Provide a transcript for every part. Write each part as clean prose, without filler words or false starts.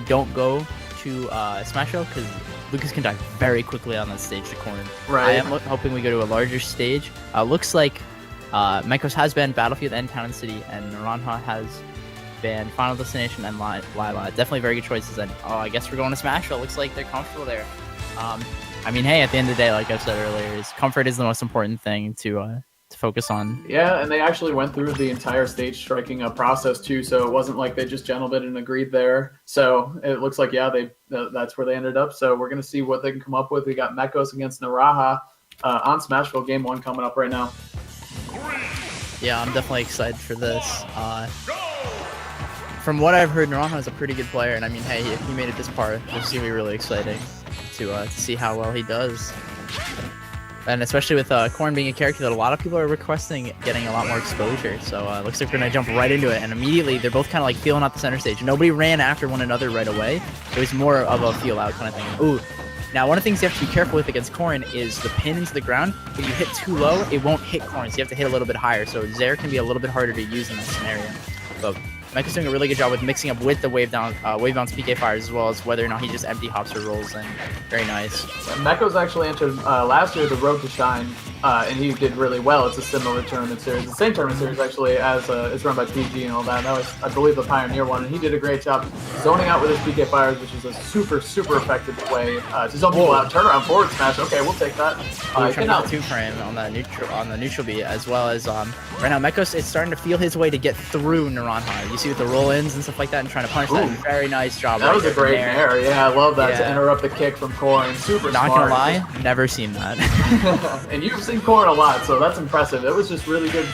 don't go to Smash Bros. Because Lucas can die very quickly on that stage to Corrin. Right. I am hoping we go to a larger stage. Looks like Mekos has been Battlefield and Town and City, and Naranja has been Final Destination and Lila. Definitely very good choices. And I guess we're going to Smash Bros. Looks like they're comfortable there. I mean, hey, at the end of the day, like I said earlier, comfort is the most important thing to focus on. Yeah, and they actually went through the entire stage striking process too, so it wasn't like they just gentled it and agreed there. So it looks like, yeah, that's where they ended up. So we're going to see what they can come up with. We got Mekos against Naranja on Smashville Game 1 coming up right now. Yeah, I'm definitely excited for this. From what I've heard, Naranja is a pretty good player, and I mean, hey, if he made it this far, this is going to be really exciting to see how well he does. And especially with Corrin being a character that a lot of people are requesting getting a lot more exposure. So looks like we're going to jump right into it. And immediately, they're both kind of like feeling out the center stage. Nobody ran after one another right away. It was more of a feel out kind of thing. Ooh. Now, one of the things you have to be careful with against Corrin is the pin into the ground. If you hit too low, it won't hit Corrin. So you have to hit a little bit higher. So Zaire can be a little bit harder to use in that scenario. But Mekos doing a really good job with mixing up with the wave bounce PK fires, as well as whether or not he just empty hops or rolls in. Very nice. Mekos actually entered last year the Road to Shine, and he did really well. It's a similar tournament series, the same tournament series actually as it's run by PG and all that. That was, I believe, the Pioneer one, and he did a great job zoning out with his PK fires, which is a super effective way to zone people out. Turn around forward smash. Okay, we'll take that. Trying to get the 2-frame on the neutral beat, as well as right now Mekos is starting to feel his way to get through Naranja. You see with the roll-ins and stuff like that, and trying to punish that. Very nice job. That was a great nair. Yeah, I love that to interrupt the kick from Corrin. Super Not smart. gonna lie, never seen that. And you've seen Corrin a lot, so that's impressive. It was just really good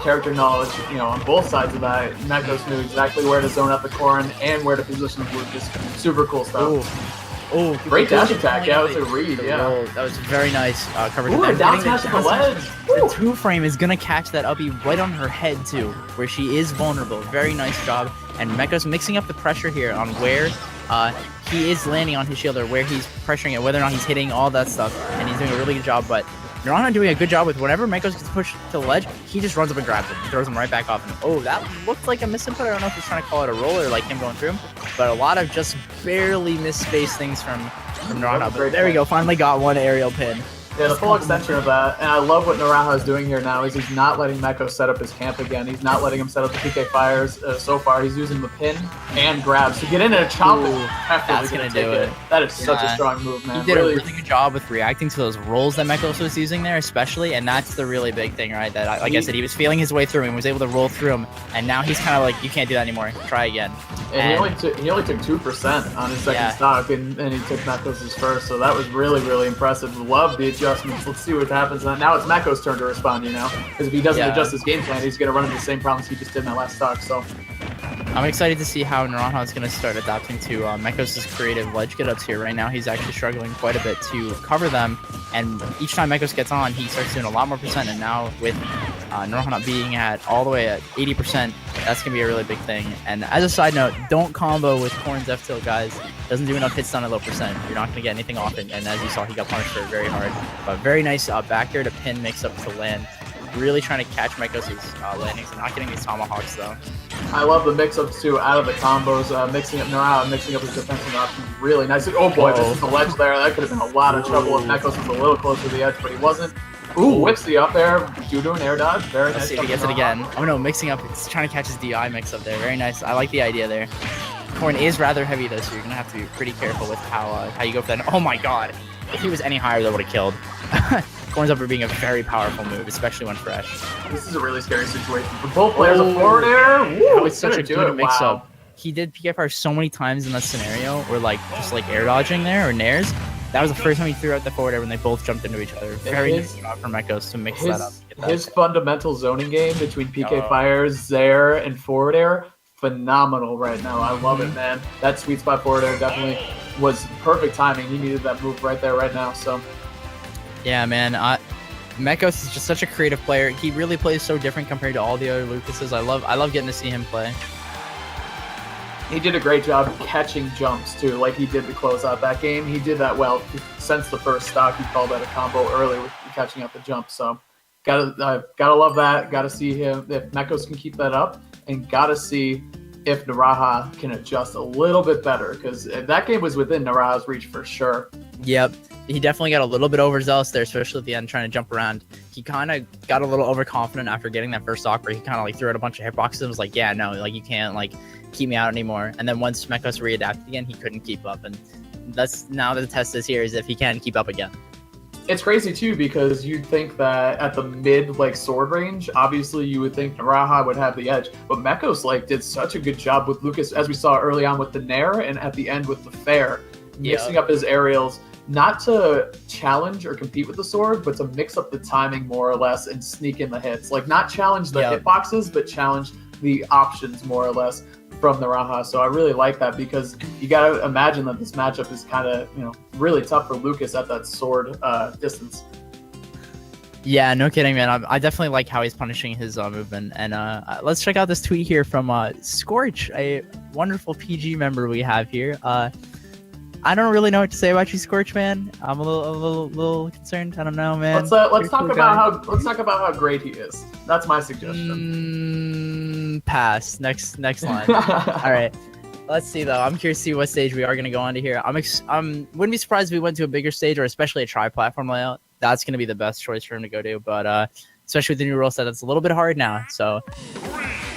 character knowledge, on both sides of that. Mekos knew exactly where to zone out the Corrin and where to position Lucas. Super cool stuff. Oh, great dash attack. Yeah, it was a read. Yeah, that was very nice coverage. Ooh, down smash to the ledge. The 2-frame is gonna catch that uppy right on her head too, where she is vulnerable. Very nice job. And Mekos mixing up the pressure here on where he is landing on his shield, or where he's pressuring it, whether or not he's hitting all that stuff. And he's doing a really good job. But Naranja doing a good job with whenever Mekos gets pushed to the ledge, he just runs up and grabs him, throws him right back off. And that looked like a misinput. I don't know if he's trying to call it a roll or like him going through him, but a lot of just barely misspaced things from Naranja. But there we go, finally got one aerial pin. Yeah, the full extension of that. And I love what Naranja is doing here now is he's not letting Mekos set up his camp again. He's not letting him set up the PK fires so far. He's using the pin and grabs to get in and chop it. That's going to do it. That is such a strong move, man. He did a really good job with reacting to those rolls that Mekos was using there, especially, and that's the really big thing, right? That, like I said, he was feeling his way through and was able to roll through him, and now he's kind of like, you can't do that anymore. Try again. And he only took 2% on his second stock, and he took Mekos' first, so that was really impressive. Love the adjustments. Let's see what happens. Now it's Mekos' turn to respond, because if he doesn't adjust his game plan, he's going to run into the same problems he just did in that last stock. So I'm excited to see how Naranja is going to start adapting to Mekos' creative ledge get-ups here. Right now, he's actually struggling quite a bit to cover them, and each time Mekos gets on, he starts doing a lot more percent, and now with Naranja being at all the way at 80%, that's going to be a really big thing. And as a side note, don't combo with Corrin's F-tilt, guys. Doesn't do enough hits on a low percent. You're not going to get anything off it, and as you saw, he got punished for it very hard. But very nice back air to pin mix-up to land. Really trying to catch Mekos' landings and not getting these tomahawks, though. I love the mix-ups, too, out of the combos. Mixing up Naranja, mixing up his defensive options. Really nice. Oh, boy, just the ledge there. That could have been a lot of trouble if Mekos was a little closer to the edge, but he wasn't. Ooh, whips the up air due to an air dodge. Very nice. Let's see if he gets it again. Oh, no, mixing up. It's trying to catch his DI mix-up there. Very nice. I like the idea there. Corrin is rather heavy, though, so you're going to have to be pretty careful with how you go for that. Oh, my God. If he was any higher, that would have killed. Corrin's up for being a very powerful move, especially when fresh. This is a really scary situation for both players. A forward air. Woo, it's such a good mix-up. He did PK fire so many times in that scenario, or just air dodging there, or nairs. That was the first time he threw out the forward air when they both jumped into each other. Very nice job from Mekos to mix that up. His fundamental zoning game between PK fires, Zaire, and forward air, phenomenal right now. I love it, man. That sweet spot forward air definitely was perfect timing. He needed that move right there, right now. So, yeah, man. Mekos is just such a creative player. He really plays so different compared to all the other Lucases. I love getting to see him play. He did a great job catching jumps, too, like he did to close out that game. He did that well. Since the first stock, he called that a combo early with catching out the jump. So, gotta love that. Gotta see him, if Mekos can keep that up, and gotta see if Naranja can adjust a little bit better, because that game was within Naraja's reach for sure. Yep. He definitely got a little bit overzealous there, especially at the end, trying to jump around. He kind of got a little overconfident after getting that first stock where he kind of like threw out a bunch of hitboxes and was like, yeah, no, like you can't like keep me out anymore. And then once Mekos readapted again, he couldn't keep up. And that's now the test is here is if he can keep up again. It's crazy too, because you'd think that at the mid like sword range, obviously you would think Naranja would have the edge, but Mekos like did such a good job with Lucas, as we saw early on with the Nair and at the end with the Fair, mixing up his aerials, not to challenge or compete with the sword, but to mix up the timing more or less and sneak in the hits. Like not challenge the hitboxes, but challenge the options more or less from Naranja. So I really like that, because you got to imagine that this matchup is kind of, really tough for Lucas at that sword distance. Yeah, no kidding, man. I definitely like how he's punishing his movement. And let's check out this tweet here from Scorch, a wonderful PG member we have here. I don't really know what to say about you, Scorch, man. I'm a little concerned. I don't know, man. Let's talk about how great he is. That's my suggestion. Pass. Next line. All right. Let's see though. I'm curious to see what stage we are going to go on to here. Wouldn't be surprised if we went to a bigger stage, or especially a tri-platform layout. That's going to be the best choice for him to go to. But especially with the new rule set, it's a little bit hard now. So,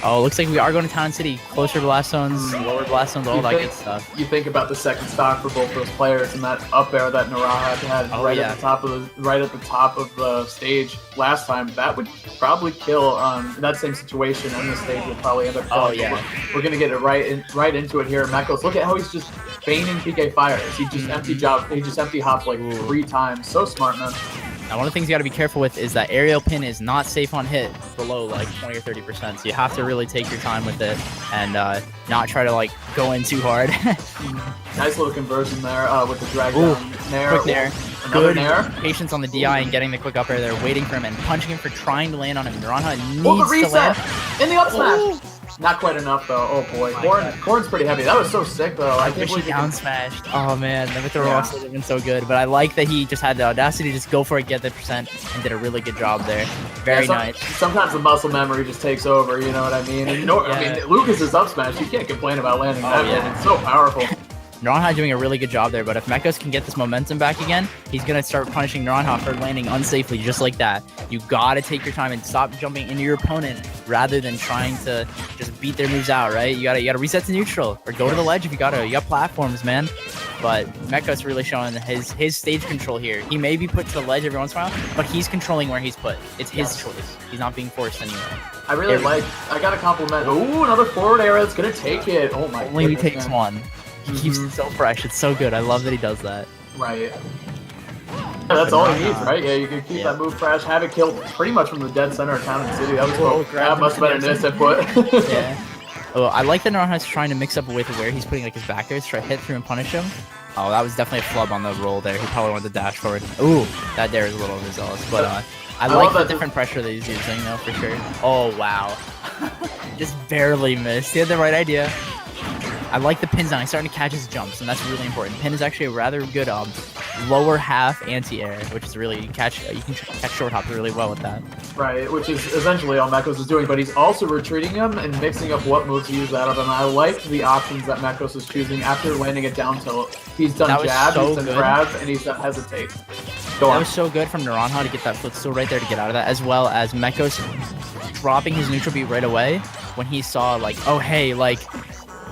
looks like we are going to Town City, closer blast zones, lower blast zones, all that good stuff. You think about the second stock for both those players and that up air that Naranja had at the top of the stage last time. That would probably kill that same situation on this stage. Would probably end up killing. We're gonna get it right into it here. Mekos, look at how he's just feigning PK fires. He just empty hopped like 3 times. So smart, man. Now, one of the things you got to be careful with is that aerial pin is not safe on hit below like 20 or 30%. So you have to really take your time with it and not try to like go in too hard. Nice little conversion there with the drag down Nair. Quick Nair. Another Nair. Patience on the DI and getting the quick up air there, waiting for him and punching him for trying to land on him. Naranja needs the reset to land. in the up smash. Not quite enough though. Oh boy, Corrin's pretty heavy. That was so sick though. I wish he down smashed. Oh man, the throw off would have been so good. But I like that he just had the audacity to just go for it, get the percent, and did a really good job there. Very nice. Sometimes the muscle memory just takes over. You know what I mean? And I mean, Lucas's up smash. You can't complain about landing that. It's so powerful. Naranja doing a really good job there, but if Mekos can get this momentum back again, he's going to start punishing Naranja for landing unsafely just like that. You got to take your time and stop jumping into your opponent rather than trying to just beat their moves out, right? You got to reset to neutral or go to the ledge if you got to. You got platforms, man. But Mekos really showing his stage control here. He may be put to the ledge every once in a while, but he's controlling where he's put. It's his choice. He's not being forced anywhere. I really I got to compliment. Ooh, another forward air that's going to take it. Oh my god. Only he takes one. He keeps it so fresh. It's so good. I love that he does that. Right. Yeah, that's all he needs, right? Yeah, you can keep that move fresh, have it killed pretty much from the dead center of Town and City. That was cool. That must have been an instant put. Yeah. Oh, I like that Naranja's trying to mix up with where he's putting like his back airs to try to hit through and punish him. Oh, that was definitely a flub on the roll there. He probably wanted to dash forward. Ooh, that there is a little overzealous, but I like the different pressure that he's using though, for sure. Oh, wow. Just barely missed. He had the right idea. I like the pins now. He's starting to catch his jumps, and that's really important. Pin is actually a rather good lower half anti-air, which is really you can catch short hop really well with that. Right, which is essentially all Mekos is doing, but he's also retreating him and mixing up what moves to use out of them. I like the options that Mekos is choosing after landing a down tilt. He's done jab, he's done grab, and he's done hesitate. That was so good from Naranja to get that footstool right there to get out of that, as well as Mekos dropping his neutral beat right away when he saw like, oh hey, like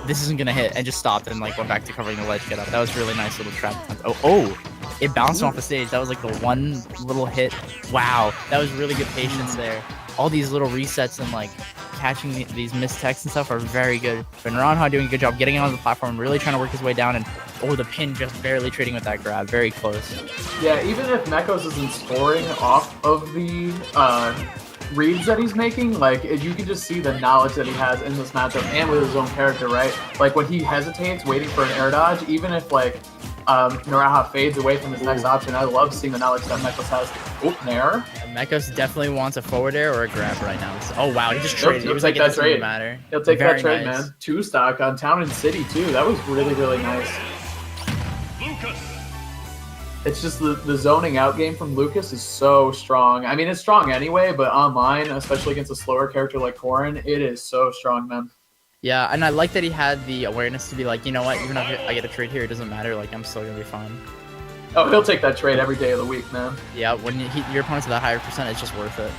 this isn't gonna hit, and just stopped and like went back to covering the ledge get up. That was really nice little trap. Oh, it bounced off the stage. That was like the one little hit. Wow, that was really good patience there. All these little resets and like catching these missed techs and stuff are very good. But Naranja doing a good job getting onto the platform, really trying to work his way down, and the pin just barely trading with that grab. Very close. Yeah, even if Mekos isn't scoring off of the reads that he's making, like you can just see the knowledge that he has in this matchup and with his own character, right? Like when he hesitates waiting for an air dodge, even if like Naranja fades away from his next option, I love seeing the knowledge that Mekos has. Nair. Mekos definitely wants a forward air or a grab right now. Oh wow, he just traded. He'll take that trade. He'll take that trade, man. 2 stock on Town and City too. That was really, really nice. It's just the zoning out game from Lucas is so strong. I mean, it's strong anyway, but online, especially against a slower character like Corrin, it is so strong, man. Yeah, and I like that he had the awareness to be like, you know what, even if I get a trade here, it doesn't matter. Like, I'm still gonna be fine. Oh, he'll take that trade every day of the week, man. Yeah, when your opponent's at that higher percent, it's just worth it.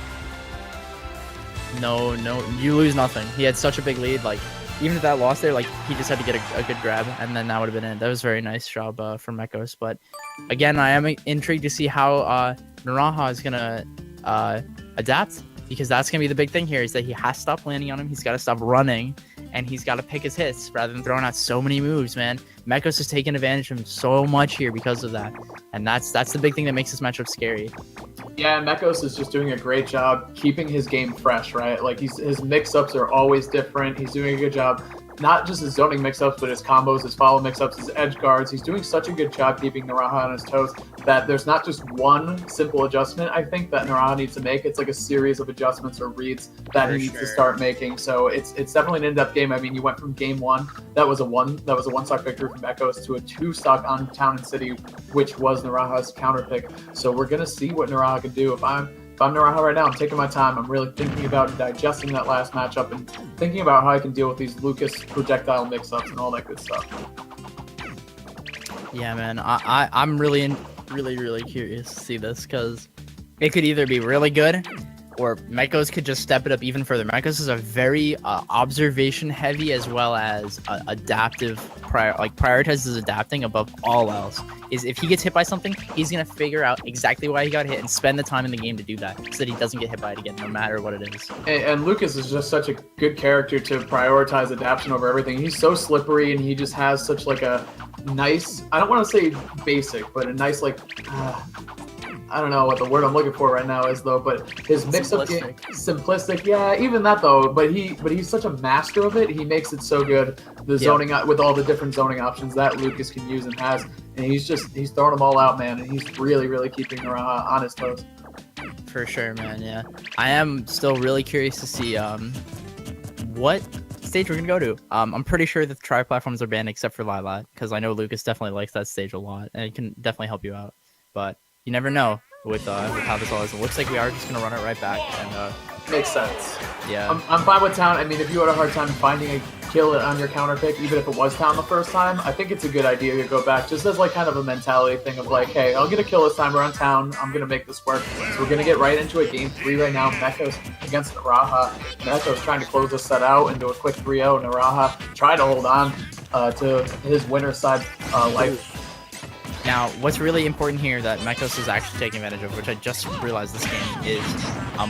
No, you lose nothing. He had such a big lead. Like, even if that lost there, like, he just had to get a good grab, and then that would have been it. That was a very nice job from Mekos. But again, I am intrigued to see how Naranja is gonna adapt, because that's gonna be the big thing here. Is that he has to stop landing on him. He's got to stop running, and he's got to pick his hits rather than throwing out so many moves. Man, Mekos is taking advantage of him so much here because of that, and that's the big thing that makes this matchup scary. Yeah, Mekos is just doing a great job keeping his game fresh, right? Like, his mix-ups are always different. He's doing a good job, not just his zoning mix-ups, but his combos, his follow mix-ups, his edge guards. He's doing such a good job keeping Naranja on his toes that there's not just one simple adjustment, I think, that Naranja needs to make. It's like a series of adjustments or reads that he needs to start making. So it's definitely an in-depth game. I mean, you went from game one, that was a one-stock victory from Mekos, to a two-stock on Town and City, which was Naranja's counter pick. So we're gonna see what Naranja can do. If I'm Naranja right now, I'm taking my time. I'm really thinking about digesting that last matchup and thinking about how I can deal with these Lucas projectile mix-ups and all that good stuff. Yeah, man, I'm really curious to see this, because it could either be really good, or Mekos could just step it up even further. Mekos is a very observation heavy as well as adaptive, prioritizes adapting above all else. Is if he gets hit by something, he's gonna figure out exactly why he got hit and spend the time in the game to do that, so that he doesn't get hit by it again, no matter what it is. And Lucas is just such a good character to prioritize adaptation over everything. He's so slippery, and he just has such like a nice, I don't want to say basic, but a nice like I don't know what the word I'm looking for right now is, though, but his mix-up game, simplistic, yeah, even that though. But he's such a master of it. He makes it so good. The zoning with all the different zoning options that Lucas can use and has, and he's throwing them all out, man. And he's really keeping Naranja on his toes. For sure, man. Yeah, I am still really curious to see what stage we're gonna go to. I'm pretty sure that the tri-platforms are banned except for Lilat, because I know Lucas definitely likes that stage a lot, and it can definitely help you out. But you never know with how this all is. It looks like we are just gonna run it right back, and makes sense. Yeah, I'm fine with Town. I mean, if you had a hard time finding a kill on your counter pick, even if it was Town the first time, I think it's a good idea to go back, just as like kind of a mentality thing of like, hey, I'll get a kill this time. We're on Town. I'm gonna make this work. So we're gonna get right into a game 3 right now. Mekos against Naranja. Mekos trying to close this set out into a quick 3-0. Naranja trying to hold on to his winner's side life. Now, what's really important here that Mekos is actually taking advantage of, which I just realized this game, is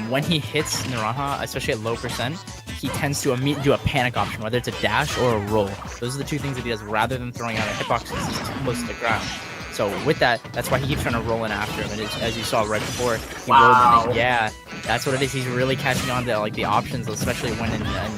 when he hits Naranja, especially at low percent, he tends to immediately do a panic option, whether it's a dash or a roll. Those are the two things that he does, rather than throwing out a hitbox because he's too close to the ground. So with that, that's why he keeps trying to roll in after him. And as you saw right before, he rolled in. Yeah, that's what it is. He's really catching on to like the options, especially when in the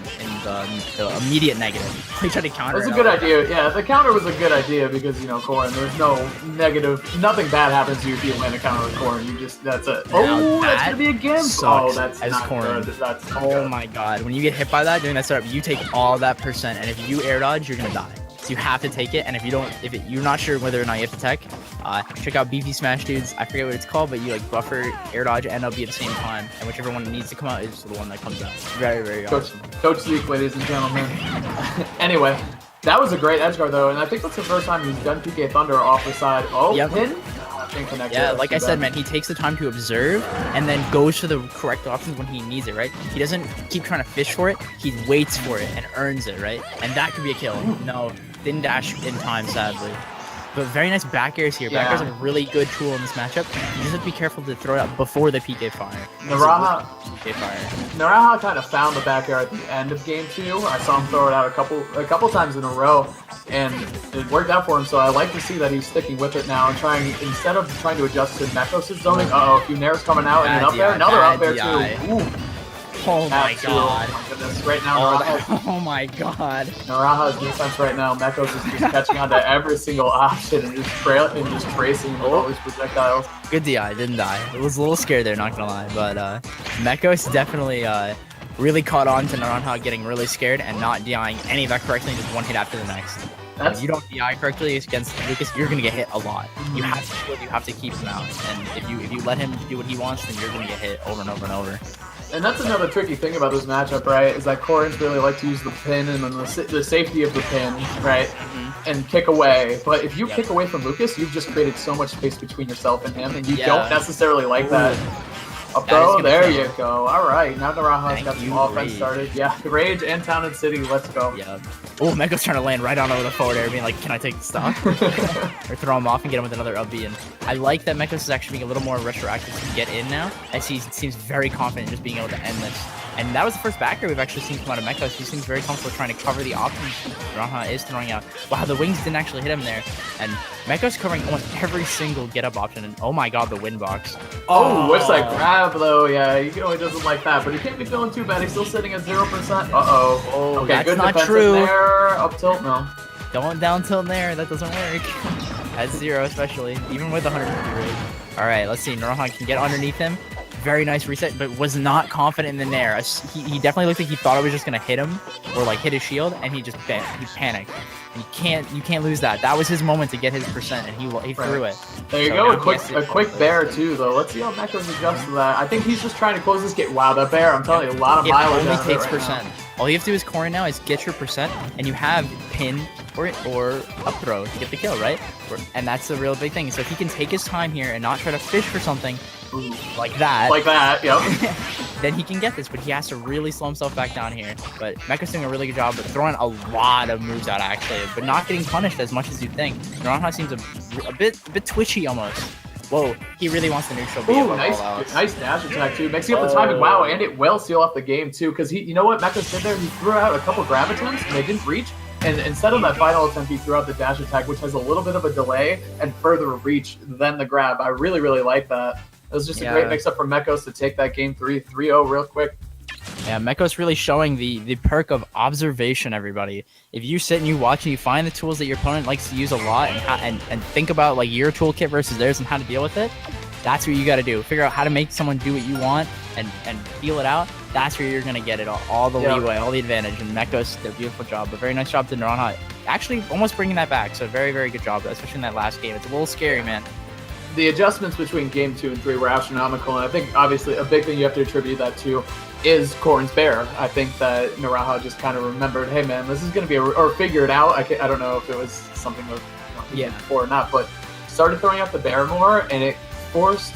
immediate negative. He tried to counter. That's a good idea. Yeah, the counter was a good idea because, you know, Corrin, there's no negative, nothing bad happens to you if you land a counter with Corrin. You just, that's it. Oh, that's gonna be a gimp. Oh, that's not Corrin. Good. That's not oh good. My god, when you get hit by that during that setup, you take all that percent, and if you air dodge, you're gonna die. You have to take it, and if you don't, you're not sure whether or not you have to tech, check out Beefy Smash Dudes. I forget what it's called, but you like buffer, air dodge, and LB at the same time, and whichever one needs to come out is the one that comes out. Very awesome. Coach Zeke, ladies and gentlemen. Anyway, that was a great edge guard though, and I think that's the first time he's done PK Thunder off the side. Oh, yep. Pin. Yeah, like I said, man, he takes the time to observe and then goes for the correct options when he needs it, right? He doesn't keep trying to fish for it. He waits for it and earns it, right? And that could be a kill. No, didn't dash in time, sadly. But very nice back airs here. Back airs are a really good tool in this matchup. You just have to be careful to throw it out before the PK fire. Naranja kind of found the back air at the end of game 2. I saw him throw it out a couple times in a row, and it worked out for him. So I like to see that he's sticking with it now and trying, instead of trying to adjust to Mekos' zoning. A few nairs coming out and up there, another up there too. Ooh. Oh my god. Oh my goodness. Right now, oh my god. Naranja's defense right now, Mekos is just catching on to every single option and just tracing with all these projectiles. Good DI, didn't die. It was a little scared there, not gonna lie, but Mekos definitely really caught on to Naranja getting really scared and not DIing any of that correctly, just one hit after the next. If you don't DI correctly against Lucas, you're gonna get hit a lot. You have to do it, you have to keep him out. And if you let him do what he wants, then you're gonna get hit over and over and over. And that's another tricky thing about this matchup, right? Is that Corrins really like to use the pin and then the safety of the pin, right? And kick away. But if you kick away from Lucas, you've just created so much space between yourself and him, and you don't necessarily like that. Up throw, there you go. All right, now Naranja's got some offense started. Yeah, Rage and Town and City, let's go. Yeah. Oh, Mekos trying to land right on over the forward air, being like, can I take the stock? Or throw him off and get him with another up B. And I like that Mekos is actually being a little more retroactive to get in now, as he seems very confident in just being able to end this. And that was the first backer we've actually seen come out of Mekos. He seems very comfortable trying to cover the options Naranja is throwing out. Wow, the wings didn't actually hit him there. And Mekos covering almost every single get-up option. And oh my god, the win box. Oh, what's that grab, though? Yeah, he doesn't like that. But he can't be feeling too bad. He's still sitting at 0%. Uh-oh. Oh, okay, that's good not defense true. In there. Up tilt, no. Don't down tilt there. That doesn't work. At 0, especially. Even with 150 rate. All right, let's see. Naranja can get underneath him. Very nice reset, but was not confident in the nair. He definitely looked like he thought it was just gonna hit him or like hit his shield, and he just he panicked. You can't lose that. That was his moment to get his percent, and he threw it. There you go, a quick bear too, though. Let's see how Mekos adjusts to that. I think he's just trying to close this game. Wow, that bear! I'm telling you, a lot of mileage. It only takes percent. All you have to do is Corrin now is get your percent, and you have pin or up throw to get the kill, right? And that's the real big thing. So if he can take his time here and not try to fish for something like that, yep. then he can get this, but he has to really slow himself back down here. But Mekos doing a really good job of throwing a lot of moves out actually, but not getting punished as much as you'd think. Naranja seems a bit twitchy almost. Whoa, he really wants the neutral B. Ooh, nice dash attack too, mixing up the timing. Wow, and it will seal off the game too, because you know what Mekos did there? He threw out a couple grab attempts and they didn't reach. And instead of that final attempt, he threw out the dash attack, which has a little bit of a delay and further reach than the grab. I really like that. It was just a great mix-up from Mekos to take that game 3-0 real quick. Yeah, Mekos really showing the perk of observation, everybody. If you sit and you watch and you find the tools that your opponent likes to use a lot and think about like your toolkit versus theirs and how to deal with it, that's what you got to do. Figure out how to make someone do what you want and feel it out. That's where you're going to get it all the leeway, all the advantage. And Mekos did a beautiful job. A very nice job to Naranja. Actually, almost bringing that back. So very good job, especially in that last game. It's a little scary, man. The adjustments between game 2 and 3 were astronomical, and I think obviously a big thing you have to attribute that to is Corrin's bear. I think that Naranja just kind of remembered, hey man, this is going to be or figured out. I don't know if it was something that before or not, but started throwing out the bear more, and it forced